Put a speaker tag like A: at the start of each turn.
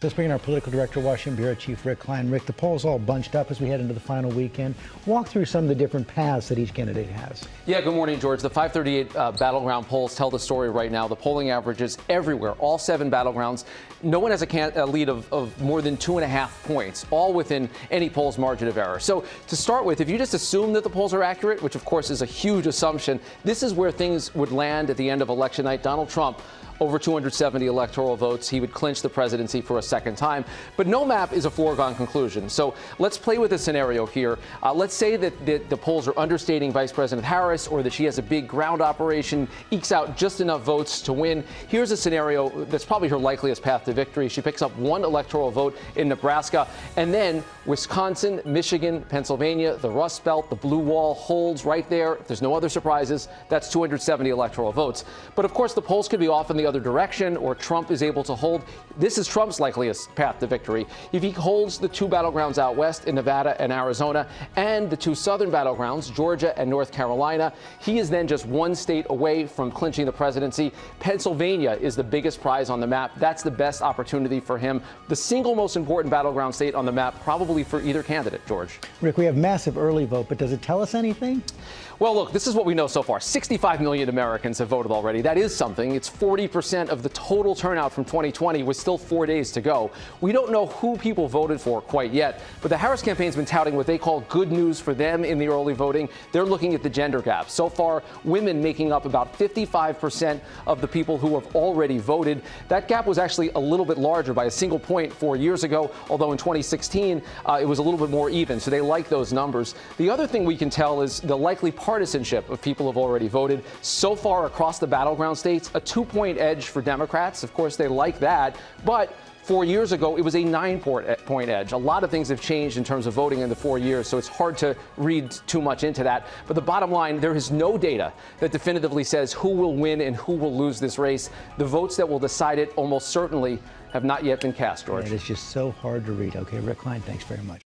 A: Let's bring in our political director, Washington Bureau Chief Rick Klein. Rick, the polls all bunched up as we head into the final weekend. Walk through some of the different paths that each candidate has.
B: Yeah, good morning, George. The 538 battleground polls tell the story right now. The polling averages everywhere, all 7 battlegrounds. No one has a lead of more than 2.5 points, all within any poll's margin of error. So to start with, if you just assume that the polls are accurate, which of course is a huge assumption, this is where things would land at the end of election night. Donald Trump, over 270 electoral votes. He would clinch the presidency for a second time. But no map is a foregone conclusion. So let's play with a scenario here. Let's say that the polls are understating Vice President Harris, or that she has a big ground operation, ekes out just enough votes to win. Here's a scenario that's probably her likeliest path to victory. She picks up 1 electoral vote in Nebraska, and then Wisconsin, Michigan, Pennsylvania, the Rust Belt, the Blue Wall holds right there. If there's no other surprises, that's 270 electoral votes. But of course, the polls could be off in the other direction, or Trump is able to hold. This is Trump's likeliest path to victory. If he holds the 2 battlegrounds out west in Nevada and Arizona, and the 2 southern battlegrounds, Georgia and North Carolina, he is then just 1 state away from clinching the presidency. Pennsylvania is the biggest prize on the map. That's the best opportunity for him. The single most important battleground state on the map, probably for either candidate, George.
A: Rick, we have massive early vote, but does it tell us anything?
B: Well, look, this is what we know so far. 65 million Americans have voted already. That is something. It's 40% of the total turnout from 2020, with still 4 days to go. We don't know who people voted for quite yet, but the Harris campaign's been touting what they call good news for them in the early voting. They're looking at the gender gap. So far, women making up about 55% of the people who have already voted. That gap was actually a little bit larger by a single point 4 years ago, although in 2016, it was a little bit more even. So they like those numbers. The other thing we can tell is the likely partisanship of people who have already voted. So far across the battleground states, a 2-point edge for Democrats. Of course, they like that. But 4 years ago, it was a 9-point edge. A lot of things have changed in terms of voting in the 4 years, so it's hard to read too much into that. But the bottom line, there is no data that definitively says who will win and who will lose this race. The votes that will decide it almost certainly have not yet been cast, George.
A: It is just so hard to read. Okay, Rick Klein, thanks very much.